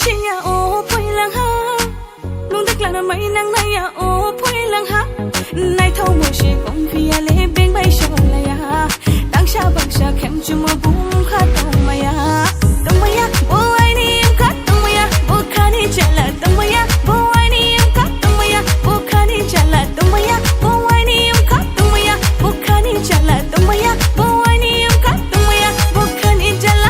shi ya o phui lang ha nung dak lang mai nang na ya o phui lang ha nai thau mo shi kong phi ya le beng bai sho la ya dang sha bang sha khem chu mo bung kha tong ma ya o ai ni em kha tong ma ya o kha ni chala tong ma ya o ai ni em kha tong ma ya o kha ni chala tong ma ya o ai ni em kha tong ma ya o kha ni chala tong ma ya o ai ni em kha tong ma ya o kha ni chala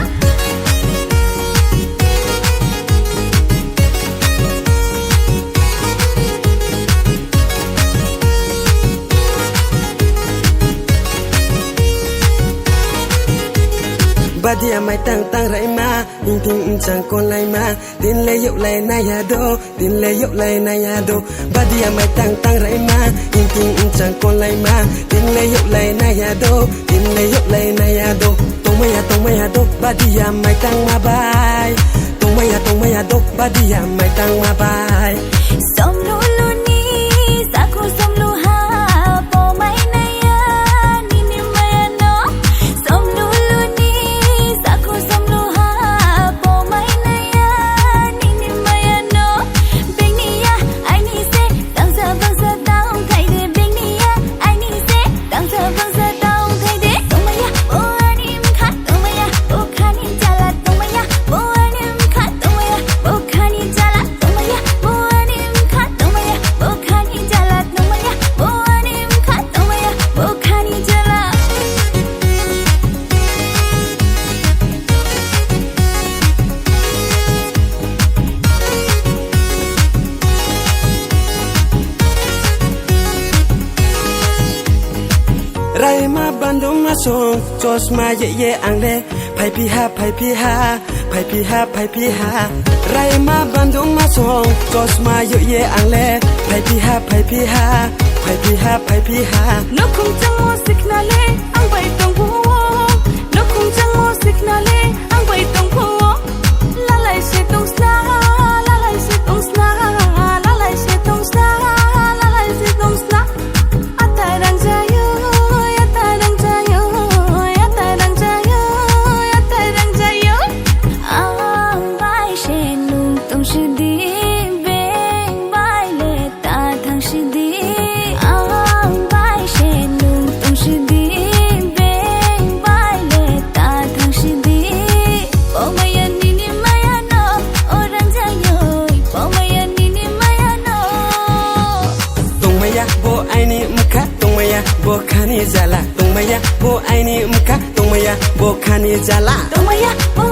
Badia mai tang tang rai ma ting ting chang kon lai ma tin le yuk lai na ya do tin le yuk lai na ya do Badia mai tang tang rai ma ting ting chang kon lai ma tin le yuk lai na ya do tin le yuk lai na ya do tong ma ya do Badia mai tang ma bai tong ma ya do Badia mai tang ma bai som lu lu ni sa ko som lu ha po mai na ya ni ni ma ya no som lu lu ni sa ko som lu ha po mai na ya ni ni ma ya no beng ni ya ai ni se dang sa taung thai de beng ni ya ai ni se dang sa taung thai de tong ma ya o ani m kha tong ma ya o kha ni chala tong ma ya o ani m kha tong ma ya o kha ni chala tong ma ya o ani m kha tong ma ya o kha ni chala tong ma ya o ani m kha tong ma ya o kha ni chala Rai ma bandung ma song chos ma ye ang le phai pi ha phai pi ha phai pi ha phai pi ha Rai ma bandung ma song chos ma ye ang le phai pi ha phai pi ha phai pi ha phai pi ha no khung chang mo sik na le ang bai tong bu no khung chang mo sik na le ang bai tong bu la lai se tong sna la lai se tong sna la lai se tong sna la lai se tong sna ata dang ja yo ata dang ja yo ata dang ja yo ata dang ja yo ang bai she nung tong shi di beng bai le ta thang shi di ang bai she nung tong shi di beng bai le ta thang shi di po mai ya ni ni ma ya no o dang ja yo po mai ya ni ni ma ya no tong ma ya bo ai ni mkha tong ma ya bo khani jala tong ma ya bo ai ni mkha tong ma ya bo khani jala tong ma ya bo